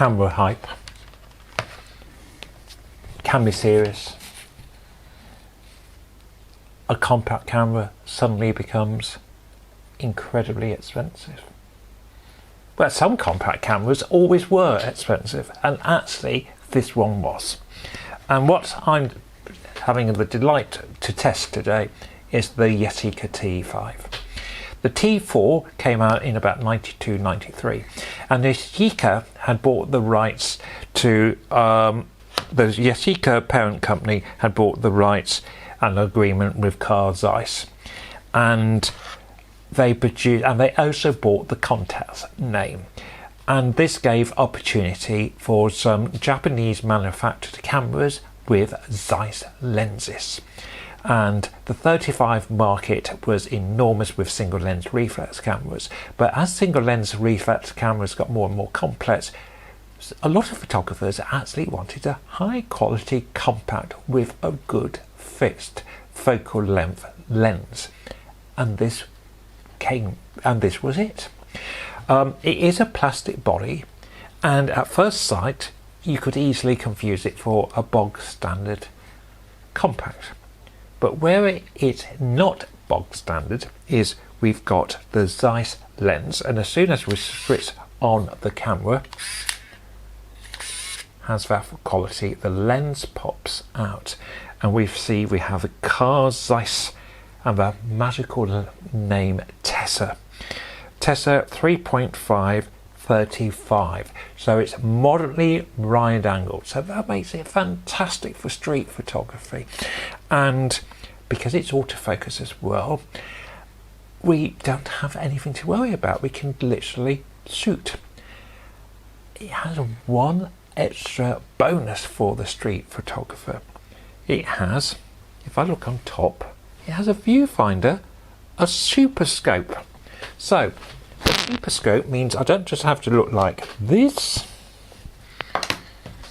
camera hype can be serious. A compact camera suddenly becomes incredibly expensive. But some compact cameras always were expensive, and actually this one was. And what I'm having the delight to test today is the Yashica T5. The T4 came out in about 92, 93, and Yashica had bought the rights to, the Yashica parent company had bought the rights and agreement with Carl Zeiss, and they produced, and they also bought the Contax name, and this gave opportunity for some Japanese manufactured cameras with Zeiss lenses. And the 35 market was enormous with single lens reflex cameras, but as single lens reflex cameras got more and more complex, a lot of photographers actually wanted a high quality compact with a good fixed focal length lens, and this was it. It is a plastic body, and at first sight you could easily confuse it for a bog standard compact. But where it is not bog standard is we've got the Zeiss lens, and as soon as we switch on the camera, has that quality, the lens pops out, and we see we have a Carl Zeiss and the magical name Tessa 3.5 35, so it's moderately wide angled, so that makes it fantastic for street photography. And because it's autofocus as well, we don't have anything to worry about. We can literally shoot. It has one extra bonus for the street photographer. It has, if I look on top, it has a viewfinder, a super scope. So the super scope means I don't just have to look like this.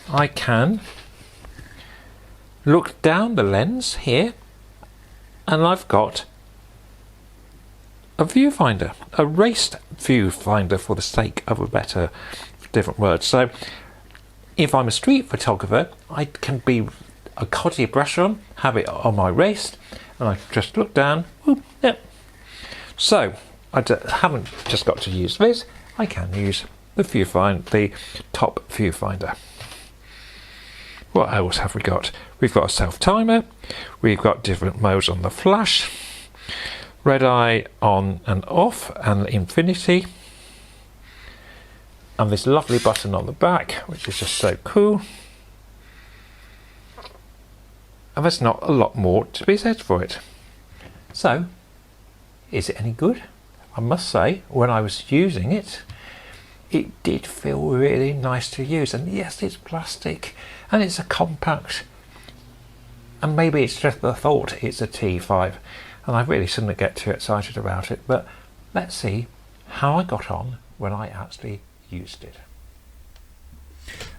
I can look down the lens here, and I've got a viewfinder, a raced viewfinder for the sake of a better, different word. So if I'm a street photographer, I can be a Coty brush on, have it on my wrist, and I just look down, whoop, yep. So I haven't just got to use this, I can use the viewfinder, the top viewfinder. What else have we got? We've got a self timer, we've got different modes on the flash, red eye on and off, and infinity, and this lovely button on the back, which is just so cool. And there's not a lot more to be said for it. So, is it any good? I must say, when I was using it, it did feel really nice to use. And yes, it's plastic and it's a compact, and maybe it's just the thought it's a T5, and I really shouldn't get too excited about it, but let's see how I got on when I actually used it.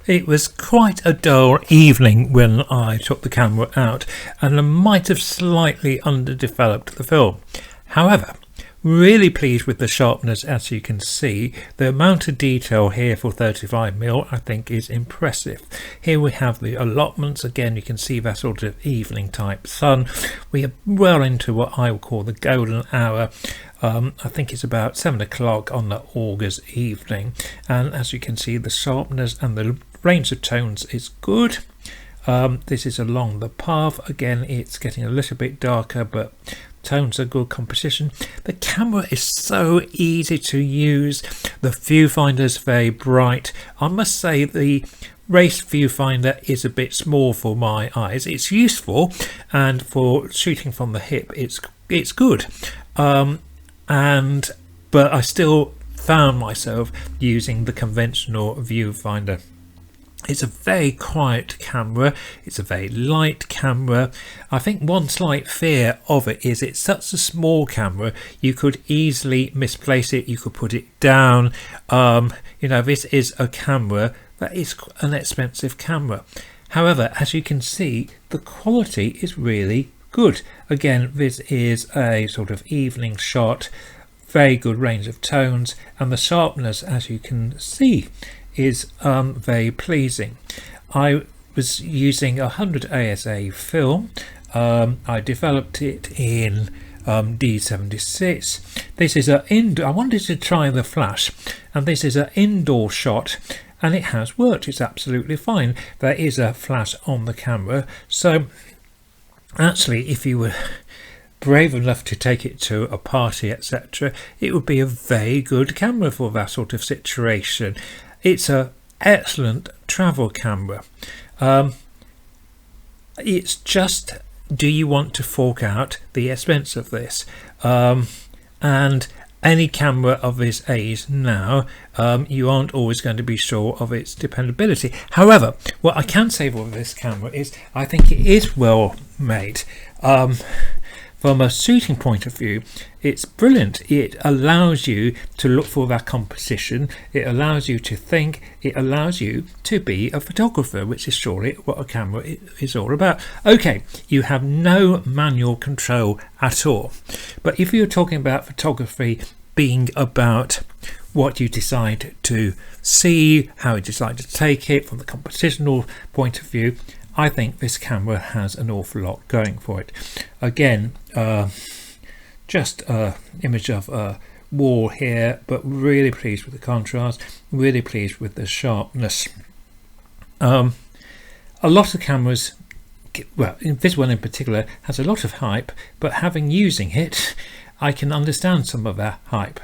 It was quite a dull evening when I took the camera out, and I might have slightly underdeveloped the film. However, really pleased with the sharpness. As you can see, the amount of detail here for 35mm I think is impressive. Here we have the allotments. Again, you can see that sort of evening type sun. We are well into what I would call the golden hour. I think it's about 7 o'clock on the August evening, and as you can see, the sharpness and the range of tones is good. This is along the path. Again, it's getting a little bit darker, but tones are good composition. The camera is so easy to use. The viewfinder is very bright. I must say the race viewfinder is a bit small for my eyes. It's useful, and for shooting from the hip it's good, but I still found myself using the conventional viewfinder. It's a very quiet camera, it's a very light camera. I think one slight fear of it is it's such a small camera, you could easily misplace it, you could put it down. You know, this is a camera that is an expensive camera. However, as you can see, the quality is really good. Again, this is a sort of evening shot, very good range of tones, and the sharpness, as you can see, is very pleasing. I was using 100 ASA film. I developed it in D76. This is I wanted to try the flash, and this is an indoor shot, and it has worked. It's absolutely fine. There is a flash on the camera, so actually if you were brave enough to take it to a party, etc., it would be a very good camera for that sort of situation. It's an excellent travel camera. It's just, do you want to fork out the expense of this? And any camera of this age now, you aren't always going to be sure of its dependability. However, what I can say for this camera is I think it is well made. From a shooting point of view, it's brilliant. It allows you to look for that composition, it allows you to think, it allows you to be a photographer, which is surely what a camera is all about. Okay, you have no manual control at all, but if you're talking about photography being about what you decide to see, how you decide to take it from the compositional point of view, I think this camera has an awful lot going for it. Again, just an image of a wall here, but really pleased with the contrast, really pleased with the sharpness. A lot of cameras, well, this one in particular has a lot of hype, but having using it, I can understand some of that hype.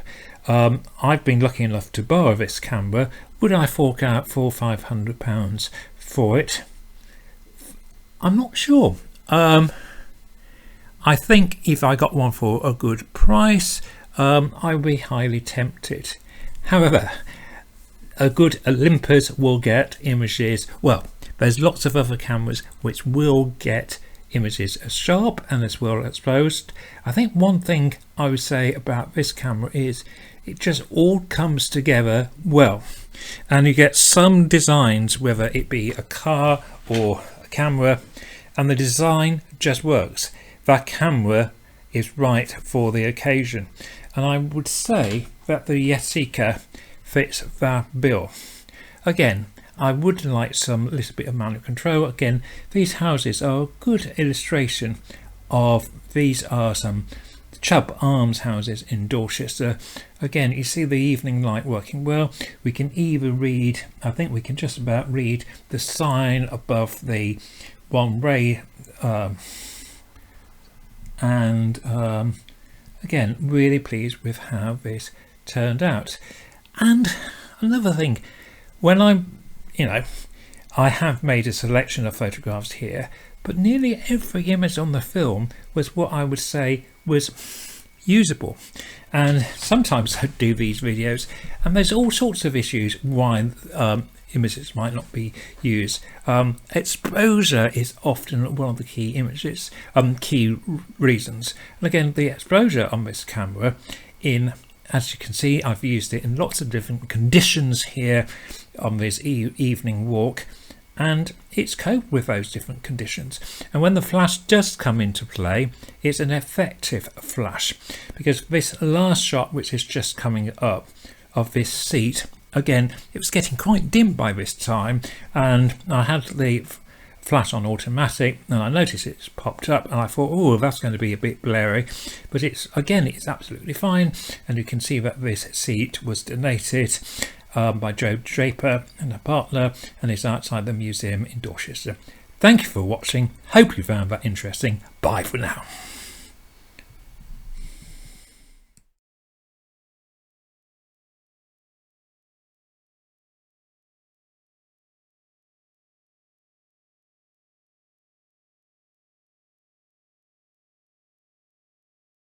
I've been lucky enough to borrow this camera. Would I fork out £400 or £500 for it? I'm not sure. I think if I got one for a good price, I would be highly tempted. However, a good Olympus will get images. Well, there's lots of other cameras which will get images as sharp and as well exposed. I think one thing I would say about this camera is it just all comes together well, and you get some designs, whether it be a car or a camera, and the design just works. That camera is right for the occasion, and I would say that the Yashica fits that bill. Again, I would like some little bit of manual control. Again, these houses are a good illustration of, these are some Chubb Arms houses in Dorchester. Again, you see the evening light working well. We can even read, I think we can just about read the sign above the one ray, and again, really pleased with how this turned out. And another thing, when I have made a selection of photographs here, but nearly every image on the film was what I would say was usable. And sometimes I do these videos and there's all sorts of issues why images might not be used. Exposure is often one of the key key reasons. And again, the exposure on this camera, as you can see, I've used it in lots of different conditions here on this evening walk, and it's coped with those different conditions. And when the flash does come into play, it's an effective flash, because this last shot, which is just coming up, of this seat, again, it was getting quite dim by this time, and I had the flash on automatic, and I noticed it's popped up, and I thought, oh, that's going to be a bit blurry, but it's absolutely fine. And you can see that this seat was donated by Joe Draper and a partner, and is outside the museum in Dorchester. Thank you for watching. Hope you found that interesting. Bye for now.